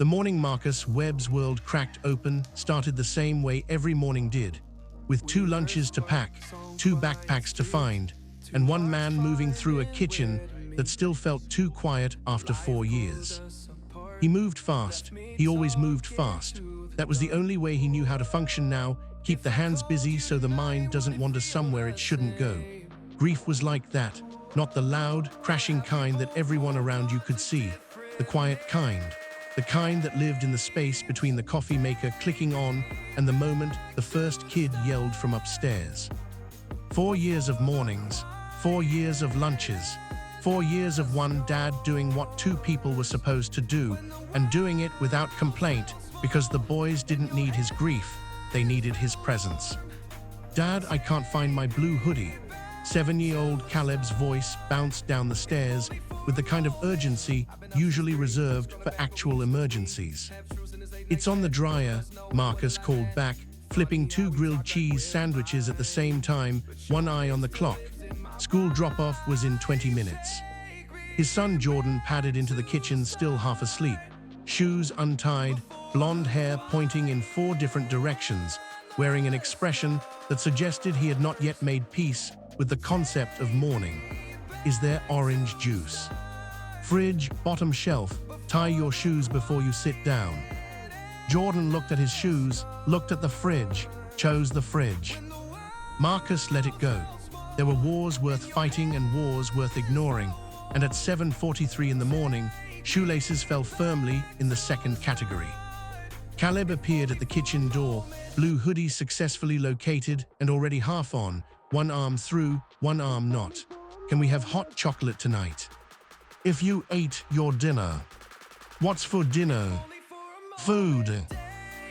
The morning Marcus Webb's world cracked open started the same way every morning did, with 2 lunches to pack, 2 backpacks to find, and 1 man moving through a kitchen that still felt too quiet after 4 years. He moved fast. He always moved fast. That was the only way he knew how to function now, keep the hands busy so the mind doesn't wander somewhere it shouldn't go. Grief was like that, not the loud, crashing kind that everyone around you could see, the quiet kind. The kind that lived in the space between the coffee maker clicking on and the moment the first kid yelled from upstairs. 4 years of mornings, 4 years of lunches, 4 years of one dad doing what 2 people were supposed to do, and doing it without complaint because the boys didn't need his grief, they needed his presence. "Dad, I can't find my blue hoodie." 7-year-old Caleb's voice bounced down the stairs with the kind of urgency usually reserved for actual emergencies. "It's on the dryer," Marcus called back, flipping 2 grilled cheese sandwiches at the same time, one eye on the clock. School drop-off was in 20 minutes. His son Jordan padded into the kitchen still half asleep, shoes untied, blonde hair pointing in 4 different directions, wearing an expression that suggested he had not yet made peace with the concept of morning. "Is there orange juice?" "Fridge, bottom shelf. Tie your shoes before you sit down." Jordan looked at his shoes, looked at the fridge, chose the fridge. Marcus let it go. There were wars worth fighting and wars worth ignoring, and at 7:43 in the morning, shoelaces fell firmly in the second category. Caleb appeared at the kitchen door, blue hoodie successfully located and already half on, one arm through, one arm not. "Can we have hot chocolate tonight?" "If you ate your dinner." "What's for dinner?" "Food."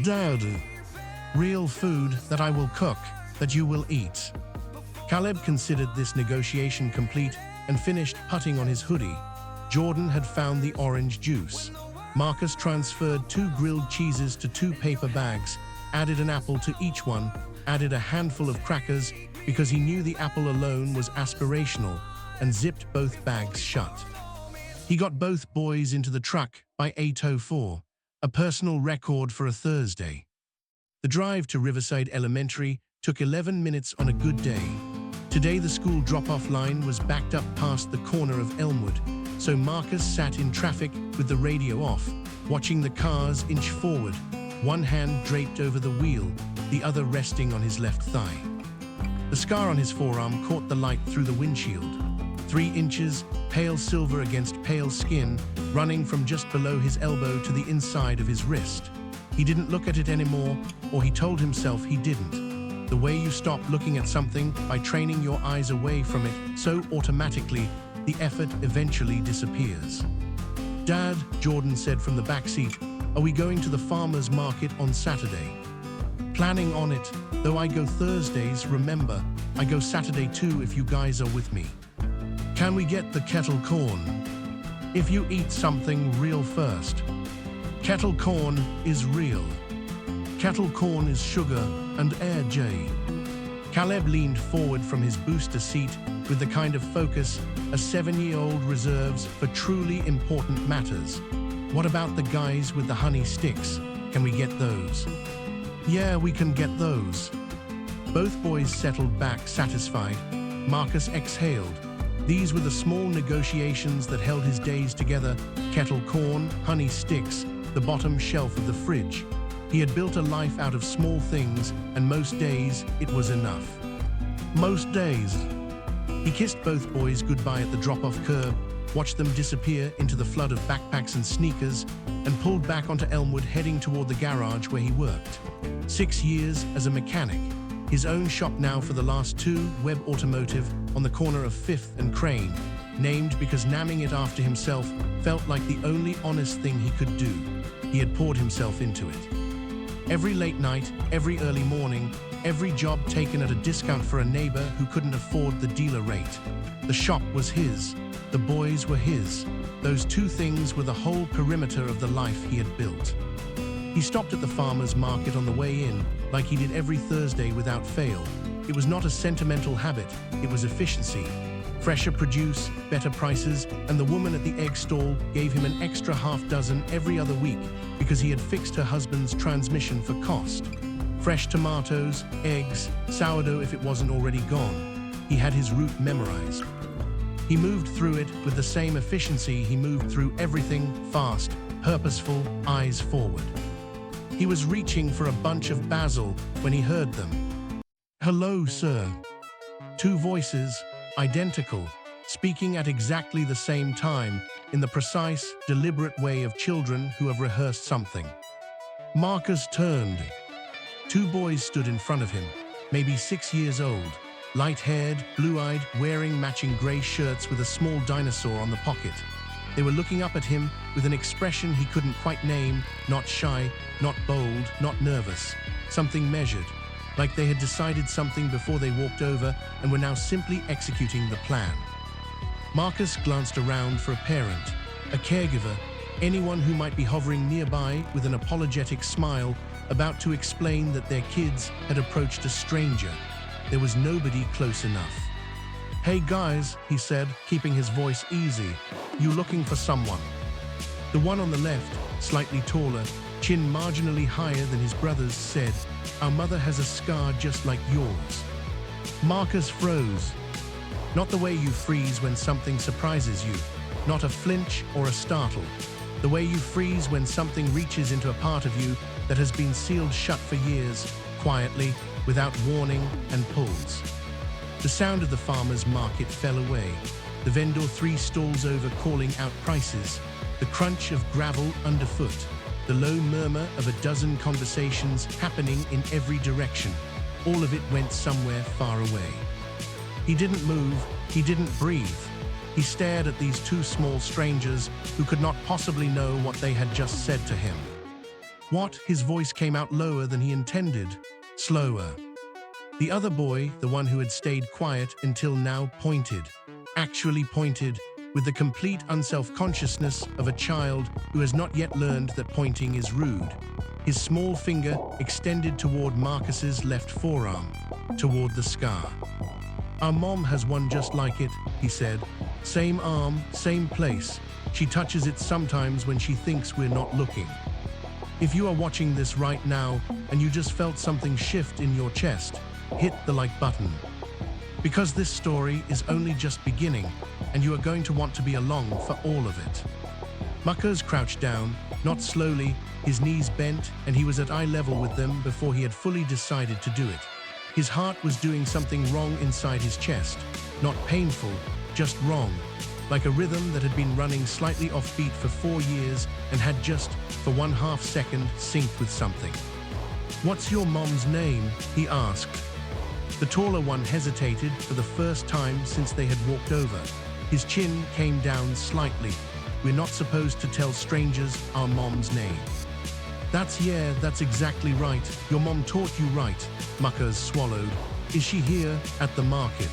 "Dad." "Real food that I will cook, that you will eat." Caleb considered this negotiation complete and finished putting on his hoodie. Jordan had found the orange juice. Marcus transferred 2 grilled cheeses to 2 paper bags, added an apple to each one, added a handful of crackers because he knew the apple alone was aspirational, and zipped both bags shut. He got both boys into the truck by 8:04, a personal record for a Thursday. The drive to Riverside Elementary took 11 minutes on a good day. Today the school drop-off line was backed up past the corner of Elmwood, so Marcus sat in traffic with the radio off, watching the cars inch forward, one hand draped over the wheel, the other resting on his left thigh. The scar on his forearm caught the light through the windshield. 3 inches, pale silver against pale skin, running from just below his elbow to the inside of his wrist. He didn't look at it anymore, or he told himself he didn't. The way you stop looking at something by training your eyes away from it so automatically, the effort eventually disappears. "Dad," Jordan said from the back seat, "are we going to the farmer's market on Saturday?" "Planning on it, though I go Thursdays, remember. I go Saturday too if you guys are with me." "Can we get the kettle corn?" "If you eat something real first." Kettle corn is real. Kettle corn is sugar and air J. Caleb leaned forward from his booster seat with the kind of focus a 7-year-old reserves for truly important matters. "What about the guys with the honey sticks? Can we get those?" "Yeah, we can get those." Both boys settled back satisfied. Marcus exhaled. These were the small negotiations that held his days together: kettle corn, honey sticks, the bottom shelf of the fridge. He had built a life out of small things, and most days it was enough. Most days. He kissed both boys goodbye at the drop-off curb, watched them disappear into the flood of backpacks and sneakers, and pulled back onto Elmwood heading toward the garage where he worked. 6 years as a mechanic. His own shop now for the last 2, Webb Automotive, on the corner of 5th and Crane, named because naming it after himself felt like the only honest thing he could do. He had poured himself into it. Every late night, every early morning, every job taken at a discount for a neighbor who couldn't afford the dealer rate. The shop was his. The boys were his. Those 2 things were the whole perimeter of the life he had built. He stopped at the farmer's market on the way in, like he did every Thursday without fail. It was not a sentimental habit, it was efficiency. Fresher produce, better prices, and the woman at the egg stall gave him an extra half dozen every other week, because he had fixed her husband's transmission for cost. Fresh tomatoes, eggs, sourdough if it wasn't already gone. He had his route memorized. He moved through it with the same efficiency he moved through everything, fast, purposeful, eyes forward. He was reaching for a bunch of basil when he heard them. "Hello, sir." Two voices, identical, speaking at exactly the same time, in the precise, deliberate way of children who have rehearsed something. Marcus turned. Two boys stood in front of him, maybe 6 years old, light-haired, blue-eyed, wearing matching grey shirts with a small dinosaur on the pocket. They were looking up at him with an expression he couldn't quite name, not shy, not bold, not nervous, something measured, like they had decided something before they walked over and were now simply executing the plan. Marcus glanced around for a parent, a caregiver, anyone who might be hovering nearby with an apologetic smile, about to explain that their kids had approached a stranger. There was nobody close enough. "Hey guys," he said, keeping his voice easy, "you looking for someone?" The one on the left, slightly taller, chin marginally higher than his brother's, said, "Our mother has a scar just like yours." Marcus froze. Not the way you freeze when something surprises you, not a flinch or a startle. The way you freeze when something reaches into a part of you that has been sealed shut for years, quietly, without warning, and pulls. The sound of the farmer's market fell away, the vendor 3 stalls over calling out prices, the crunch of gravel underfoot, the low murmur of a dozen conversations happening in every direction. All of it went somewhere far away. He didn't move, he didn't breathe. He stared at these 2 small strangers who could not possibly know what they had just said to him. "What?" His voice came out lower than he intended, slower. The other boy, the one who had stayed quiet until now, pointed. Actually pointed, with the complete unself-consciousness of a child who has not yet learned that pointing is rude. His small finger extended toward Marcus's left forearm, toward the scar. "Our mom has one just like it," he said. "Same arm, same place. She touches it sometimes when she thinks we're not looking." If you are watching this right now and you just felt something shift in your chest, hit the like button. Because this story is only just beginning, and you are going to want to be along for all of it. Marcus crouched down, not slowly, his knees bent, and he was at eye level with them before he had fully decided to do it. His heart was doing something wrong inside his chest, not painful, just wrong, like a rhythm that had been running slightly offbeat for 4 years and had just, for 1/2 second, synced with something. "What's your mom's name?" he asked. The taller one hesitated for the first time since they had walked over. His chin came down slightly. "We're not supposed to tell strangers our mom's name." That's exactly right. Your mom taught you right," Marcus swallowed. "Is she here at the market?"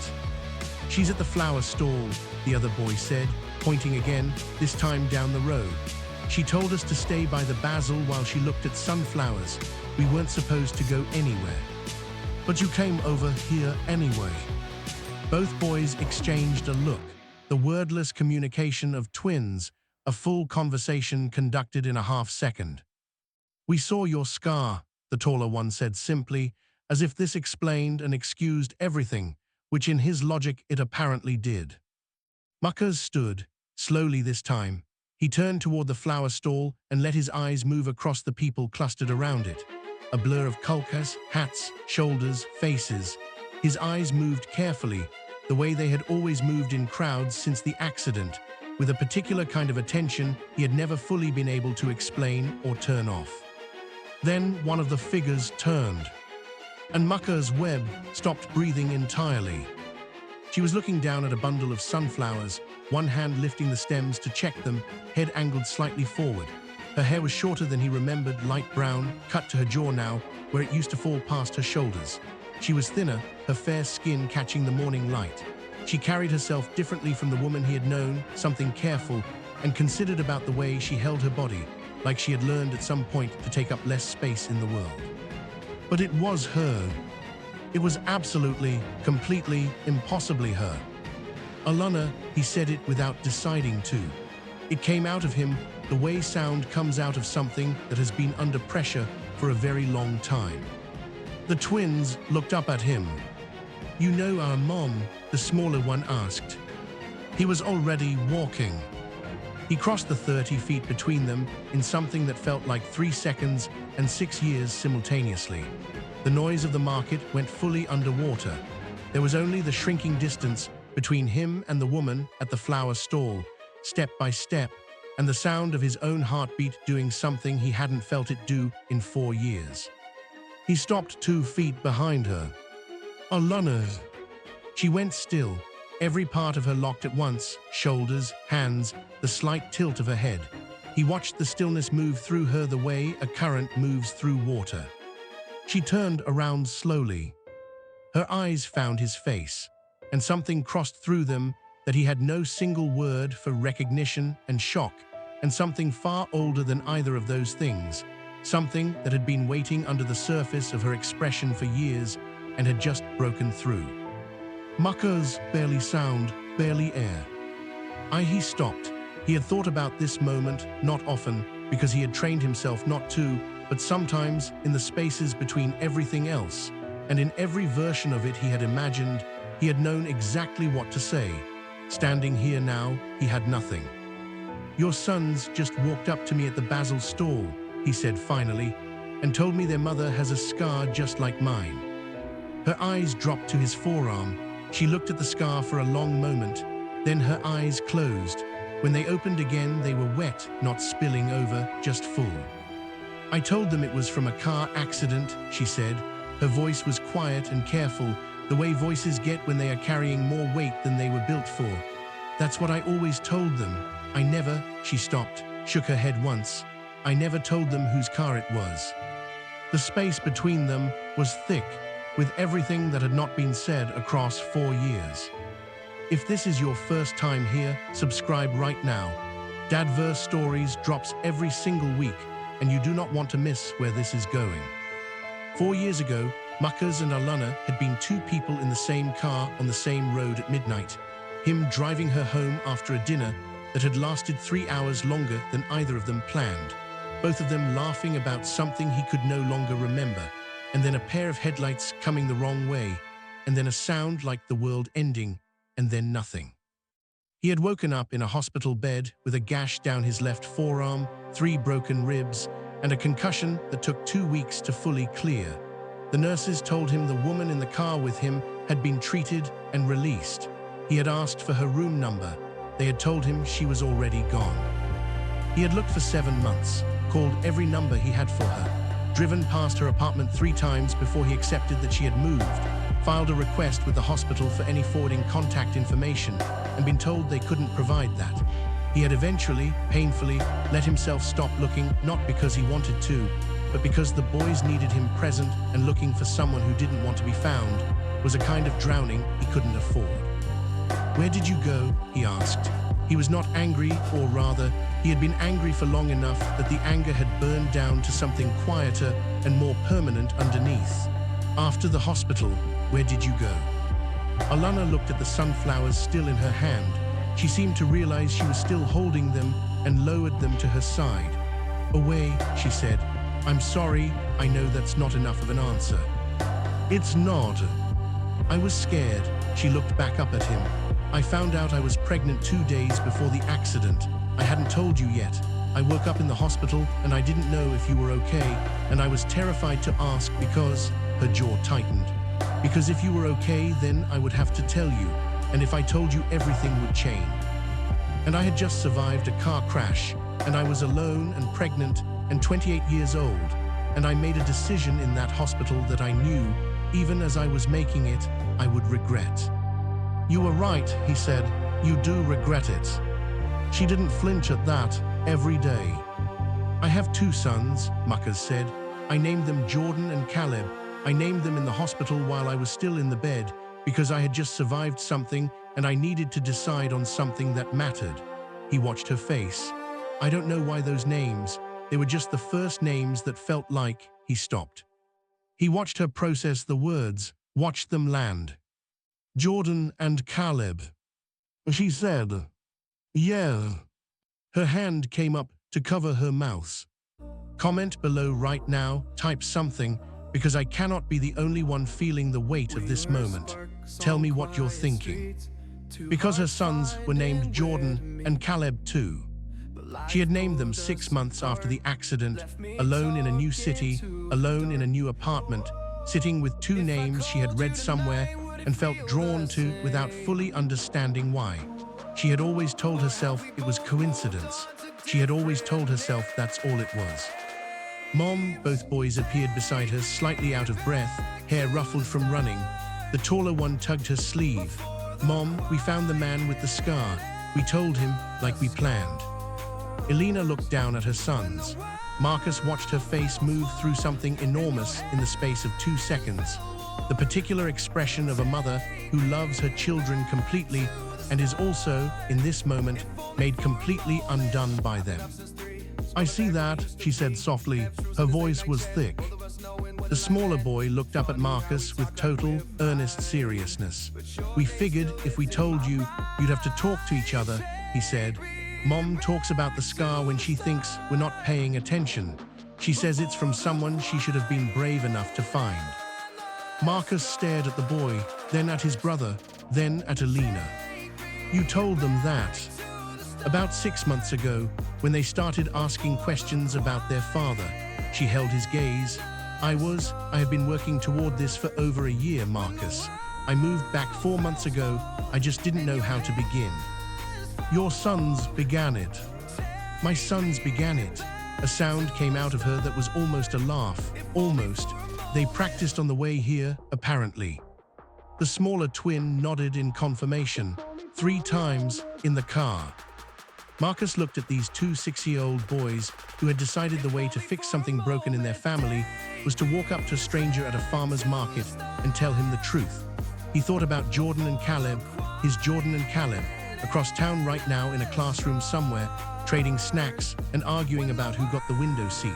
"She's at the flower stall," the other boy said, pointing again, this time down the road. "She told us to stay by the basil while she looked at sunflowers. We weren't supposed to go anywhere." "But you came over here anyway." Both boys exchanged a look, the wordless communication of twins, a full conversation conducted in a 1/2 second. "We saw your scar," the taller one said simply, as if this explained and excused everything, which in his logic it apparently did. Marcus stood, slowly this time. He turned toward the flower stall and let his eyes move across the people clustered around it. A blur of kulkas, hats, shoulders, faces. His eyes moved carefully, the way they had always moved in crowds since the accident, with a particular kind of attention he had never fully been able to explain or turn off. Then one of the figures turned, and Marcus Webb stopped breathing entirely. She was looking down at a bundle of sunflowers, one hand lifting the stems to check them, head angled slightly forward. Her hair was shorter than he remembered, light brown, cut to her jaw now, where it used to fall past her shoulders. She was thinner, her fair skin catching the morning light. She carried herself differently from the woman he had known, something careful and considered about the way she held her body, like she had learned at some point to take up less space in the world. But it was her. It was absolutely, completely, impossibly her. "Alana," he said it without deciding to. It came out of him the way sound comes out of something that has been under pressure for a very long time. The twins looked up at him. "You know our mom?" the smaller one asked. He was already walking. He crossed the 30 feet between them in something that felt like 3 seconds and 6 years simultaneously. The noise of the market went fully underwater. There was only the shrinking distance between him and the woman at the flower stall, step by step, and the sound of his own heartbeat doing something he hadn't felt it do in 4 years. He stopped 2 feet behind her. "Alana." She went still, every part of her locked at once, shoulders, hands, the slight tilt of her head. He watched the stillness move through her the way a current moves through water. She turned around slowly. Her eyes found his face, and something crossed through them that he had no single word for: recognition and shock, and something far older than either of those things, something that had been waiting under the surface of her expression for years and had just broken through. "Muckers, barely sound, barely air." He stopped. He had thought about this moment, not often, because he had trained himself not to, but sometimes in the spaces between everything else, and in every version of it he had imagined, he had known exactly what to say. Standing here now, he had nothing. "Your sons just walked up to me at the basil stall," he said finally, "and told me their mother has a scar just like mine." Her eyes dropped to his forearm. She looked at the scar for a long moment, then her eyes closed. When they opened again, they were wet, not spilling over, just full. "I told them it was from a car accident," she said. Her voice was quiet and careful, the way voices get when they are carrying more weight than they were built for. "That's what I always told them. I never," she stopped, shook her head once, "I never told them whose car it was." The space between them was thick, with everything that had not been said across 4 years. If this is your first time here, subscribe right now. Dadverse Stories drops every single week, and you do not want to miss where this is going. 4 years ago, Muckers and Alana had been 2 people in the same car on the same road at midnight. Him driving her home after a dinner that had lasted 3 hours longer than either of them planned. Both of them laughing about something he could no longer remember, and then a pair of headlights coming the wrong way, and then a sound like the world ending, and then nothing. He had woken up in a hospital bed with a gash down his left forearm, 3 broken ribs, and a concussion that took 2 weeks to fully clear. The nurses told him the woman in the car with him had been treated and released. He had asked for her room number. They had told him she was already gone. He had looked for 7 months, called every number he had for her, driven past her apartment 3 times before he accepted that she had moved, filed a request with the hospital for any forwarding contact information, and been told they couldn't provide that. He had eventually, painfully, let himself stop looking, not because he wanted to, but because the boys needed him present, and looking for someone who didn't want to be found was a kind of drowning he couldn't afford. "Where did you go?" he asked. He was not angry, or rather, he had been angry for long enough that the anger had burned down to something quieter and more permanent underneath. "After the hospital, where did you go?" Alana looked at the sunflowers still in her hand. She seemed to realize she was still holding them and lowered them to her side. "Away," she said. "I'm sorry, I know that's not enough of an answer." "It's not." "I was scared." She looked back up at him. "I found out I was pregnant 2 days before the accident. I hadn't told you yet. I woke up in the hospital and I didn't know if you were okay, and I was terrified to ask because," her jaw tightened, "because if you were okay, then I would have to tell you, and if I told you, everything would change. And I had just survived a car crash, and I was alone and pregnant and 28 years old, and I made a decision in that hospital that I knew, even as I was making it, I would regret." "You were right," he said. "You do regret it." She didn't flinch at that. "Every day." "I have 2 sons," Muckers said. "I named them Jordan and Caleb. I named them in the hospital while I was still in the bed, because I had just survived something and I needed to decide on something that mattered." He watched her face. "I don't know why those names. They were just the first names that felt like." He stopped. He watched her process the words, watched them land. "Jordan and Caleb," she said. "Yeah." Her hand came up to cover her mouth. Comment below right now, type something, because I cannot be the only one feeling the weight of this moment. Tell me what you're thinking. Because her sons were named Jordan and Caleb too. She had named them 6 months after the accident, alone in a new city, alone in a new apartment, sitting with 2 names she had read somewhere and felt drawn to without fully understanding why. She had always told herself it was coincidence. She had always told herself that's all it was. Mom, both boys appeared beside her, slightly out of breath, hair ruffled from running. The taller one tugged her sleeve. Mom, we found the man with the scar. We told him, like we planned. Elena looked down at her sons. Marcus watched her face move through something enormous in the space of 2 seconds. The particular expression of a mother who loves her children completely and is also, in this moment, made completely undone by them. I see that, she said softly. Her voice was thick. The smaller boy looked up at Marcus with total, earnest seriousness. We figured if we told you, you'd have to talk to each other, he said. Mom talks about the scar when she thinks we're not paying attention. She says it's from someone she should have been brave enough to find. Marcus stared at the boy, then at his brother, then at Elena. You told them that. About 6 months ago, when they started asking questions about their father, she held his gaze. I have been working toward this for over a year, Marcus. I moved back 4 months ago. I just didn't know how to begin. Your sons began it. My sons began it. A sound came out of her that was almost a laugh. Almost. They practiced on the way here, apparently. The smaller twin nodded in confirmation. 3 times, in the car. Marcus looked at these 2 6-year-old boys who had decided the way to fix something broken in their family was to walk up to a stranger at a farmer's market and tell him the truth. He thought about Jordan and Caleb, his Jordan and Caleb, across town right now in a classroom somewhere, trading snacks and arguing about who got the window seat.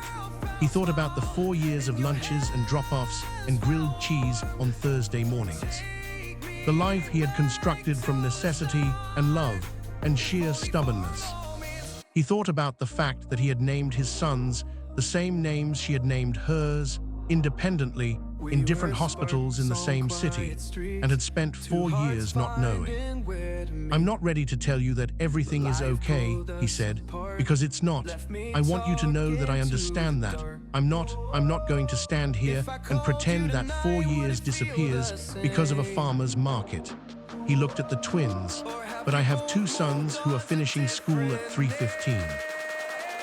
He thought about the 4 years of lunches and drop-offs and grilled cheese on Thursday mornings. The life he had constructed from necessity and love and sheer stubbornness. He thought about the fact that he had named his sons the same names she had named hers, independently, in different hospitals in the same city, and had spent 4 years not knowing. I'm not ready to tell you that everything is okay, he said, because it's not. I want you to know that I understand that. I'm not going to stand here and pretend that 4 years disappears because of a farmer's market. He looked at the twins, but I have 2 sons who are finishing school at 3:15.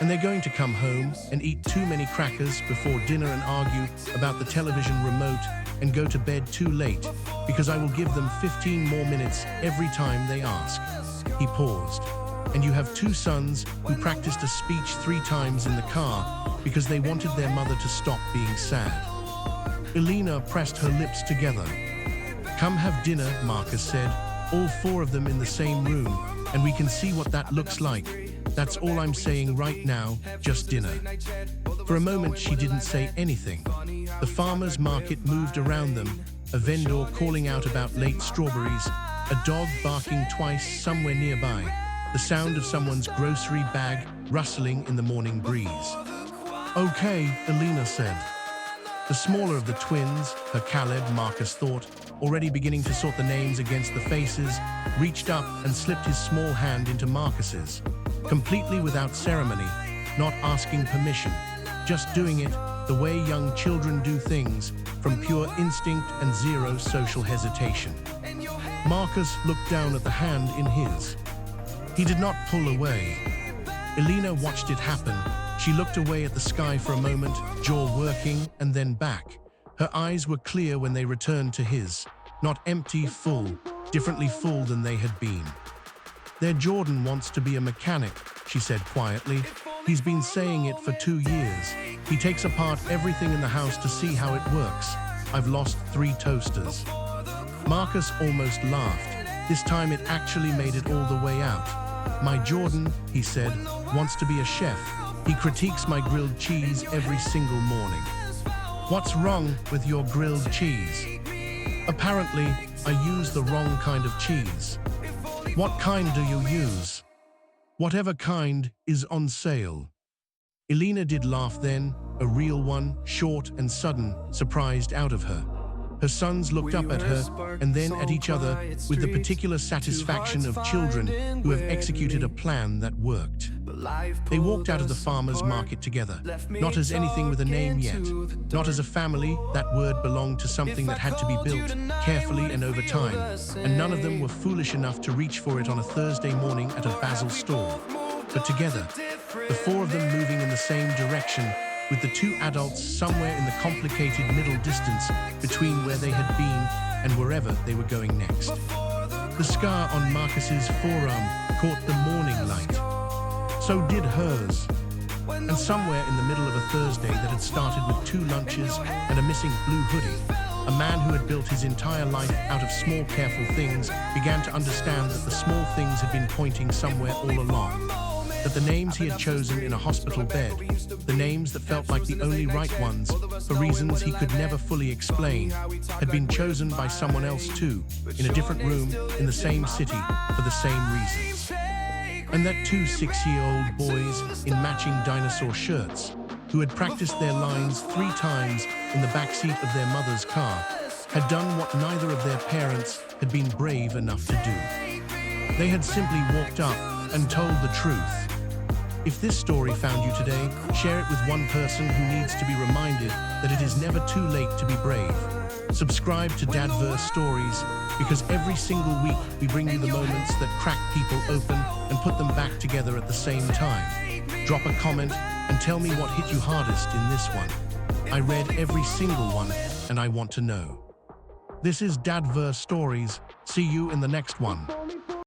And they're going to come home and eat too many crackers before dinner and argue about the television remote and go to bed too late, because I will give them 15 more minutes every time they ask. He paused. And you have 2 sons who practiced a speech 3 times in the car because they wanted their mother to stop being sad. Elena pressed her lips together. Come have dinner, Marcus said, all 4 of them in the same room, and we can see what that looks like. That's all I'm saying right now, just dinner. For a moment, she didn't say anything. The farmer's market moved around them, a vendor calling out about late strawberries, a dog barking twice somewhere nearby, the sound of someone's grocery bag rustling in the morning breeze. Okay, Elena said. The smaller of the twins, her Caleb, Marcus thought, already beginning to sort the names against the faces, reached up and slipped his small hand into Marcus's, completely without ceremony, not asking permission, just doing it the way young children do things, from pure instinct and zero social hesitation. Marcus looked down at the hand in his. He did not pull away. Elena watched it happen. She looked away at the sky for a moment, jaw working, and then back. Her eyes were clear when they returned to his, not empty, full, differently full than they had been. Their Jordan wants to be a mechanic, she said quietly. He's been saying it for 2 years. He takes apart everything in the house to see how it works. I've lost 3 toasters. Marcus almost laughed. This time it actually made it all the way out. My Jordan, he said, wants to be a chef. He critiques my grilled cheese every single morning. What's wrong with your grilled cheese? Apparently, I use the wrong kind of cheese. What kind do you use? Whatever kind is on sale. Elena did laugh then, a real one, short and sudden, surprised out of her. Her sons looked up at her and then at each other with the particular satisfaction of children who have executed a plan that worked. They walked out of the farmer's market together, not as anything with a name yet, not as a family. That word belonged to something that had to be built carefully and over time, and none of them were foolish enough to reach for it on a Thursday morning at a basil store. But together, the four of them moving in the same direction, with the two adults somewhere in the complicated middle distance between where they had been and wherever they were going next. The scar on Marcus's forearm caught the morning light. So did hers. And somewhere in the middle of a Thursday that had started with 2 lunches and a missing blue hoodie, a man who had built his entire life out of small, careful things began to understand that the small things had been pointing somewhere all along. That the names he had chosen in a hospital bed, the names that felt like the only right ones, for reasons he could never fully explain, had been chosen by someone else too, in a different room, in the same city, for the same reasons. And that 2 6-year-old boys in matching dinosaur shirts, who had practiced their lines 3 times in the backseat of their mother's car, had done what neither of their parents had been brave enough to do. They had simply walked up and told the truth. If this story found you today, share it with one person who needs to be reminded that it is never too late to be brave. Subscribe to Dadverse Stories, because every single week we bring you the moments that crack people open and put them back together at the same time. Drop a comment and tell me what hit you hardest in this one. I read every single one and I want to know. This is Dadverse Stories. See you in the next one.